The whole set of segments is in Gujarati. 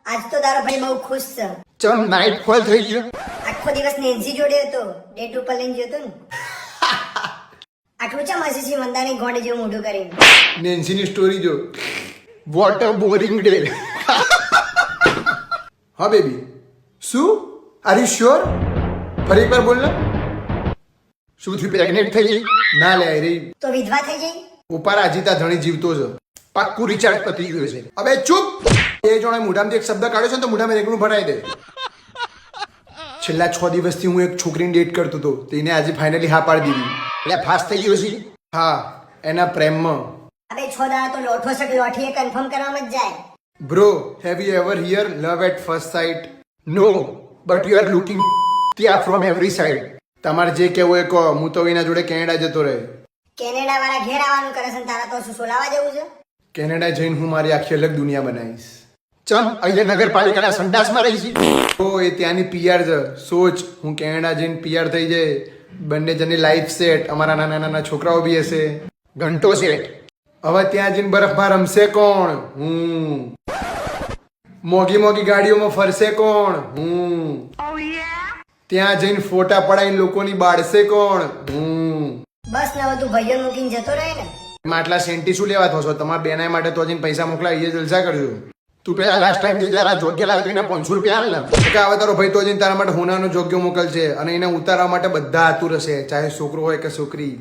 આજ તો તારો ભાઈ બહુ ખુશ છે. ચમ નાઈટ ફોલ થઈ ગયો. આખો દિવસ નેન્સી જોડે હતો, ડેટ ઉપર લઈને જતો ને. આટલું ચમ હસીસી મંદાની ગોંડ જેવું મોઢું કરીને. નેન્સીની સ્ટોરી જો. What a boring day. હા બેબી, શું? Are you sure? ફરી એકવાર બોલ ને. શું થયું, પ્રેગ્નેન્ટ થઈ ગઈ? ના લે રહી. તો વિધવા થઈ જઈ. ઉપર આજીતા ધણી જીવતો છે. પાક્કું રિચાર્જ પતી ગયું છે. અબે ચૂપ. એ જોણે મોઢામાંથી એક શબ્દ કાઢ્યો છે ને તો મોઢામાં એકલું ભરાઈ દે. છેલ્લા 6 દિવસથી હું એક છોકરીને ડેટ કરતો હતો, તેને આજે ફાઇનલી હા પાડી દીધી. એટલે ફાસ્ટ થઈ ગયો છે. હા, એના પ્રેમમાં. અબે 6 દાડા તો લોઠો સક લોઠીએ કન્ફર્મ કરવામાં જ જાય. Bro, have you ever hear love at first sight? No, but you are looking ત્યાં ફ્રોમ એવરી સાઇડ. તમારે જે કહેવું એ કહો, હું તો એના જોડે કેનેડા જતો રહે. કેનેડા વાળા ઘેર આવવાનું કરે છે ને તારા તો શું સોલાવા જેવું છે? કેનેડા જઈને હું મારી આખી અલગ દુનિયા બનાવીશ. ચમ અહીંયા નગરપાલિકાના સંડાસમાં રહી છે. તો એ ત્યાંની પીઆર છે. સોચ, હું કેનેડા જઈને પીઆર થઈ જાય, બંને જણની લાઈફ સેટ, અમારા નાના નાના છોકરાઓ બી હશે, ઘંટો સેટ. હવે ત્યાં જઈને બરફમાં રમશે કોણ? હું. મોગી મોગી ગાડીઓમાં ફરશે કોણ? હું. ત્યાં જઈને ફોટા પડાઈને લોકોની બાળશે કોણ? હું. બસ ને બધું ભાઈઓ મૂકીને જતો રહે ને. એમાં આટલા સેન્ટી શું લેવા થશો? તમારા બેના માટે તો જઈને પૈસા મોકલાવી, એ જલસા કરજો. તું પેલા લાસ્ટ ટાઈમ જરા જોગ્ય લાવ્યો એને 500 રૂપિયા આલે ને. કે હવે તારો ભાઈ તો જઈને તારા માટે હોનાનો જોગ્યો મોકલશે અને એને ઉતારવા માટે બધા આતુર હશે, ચાહે છોકરો હોય કે છોકરી.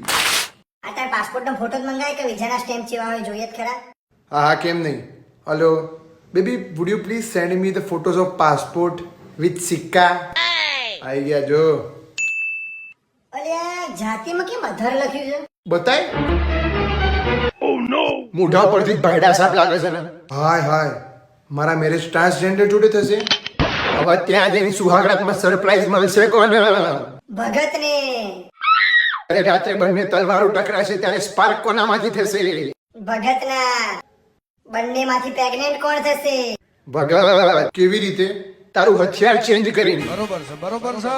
આ તાર પાસપોર્ટ નો ફોટો જ મંગાય કે વિઝાના સ્ટેમ્પ જેવા હોય જોઈએ જ ખરા. હા હા, કેમ નહીં. Hello baby, would you please send me the photos of passport with સિક્કા? આવી ગયા જો. અલ્યા જાતિમાં કેમ અધર લખ્યું છે? બતાય. મોઢા પરથી ભાઈડા સાપ લાગે છે ને. હાય હાય, મારા મેરેજ ટ્રાન્સજેન્ડર જોડે થશે. હવે ત્યાં જઈને સુહાગરાતમાં સરપ્રાઈઝ મળશે કોને? ભગત ને. અરે રાત્રે બંને તલવારો ટકરાશે ત્યારે સ્પાર્ક કોનામાંથી થશે? ભગત ના. બંને માંથી પ્રેગ્નેન્ટ કોણ થશે? ભગવાન. કેવી રીતે? તારું હથિયાર ચેન્જ કરીને. બરોબર છે, બરોબર છે.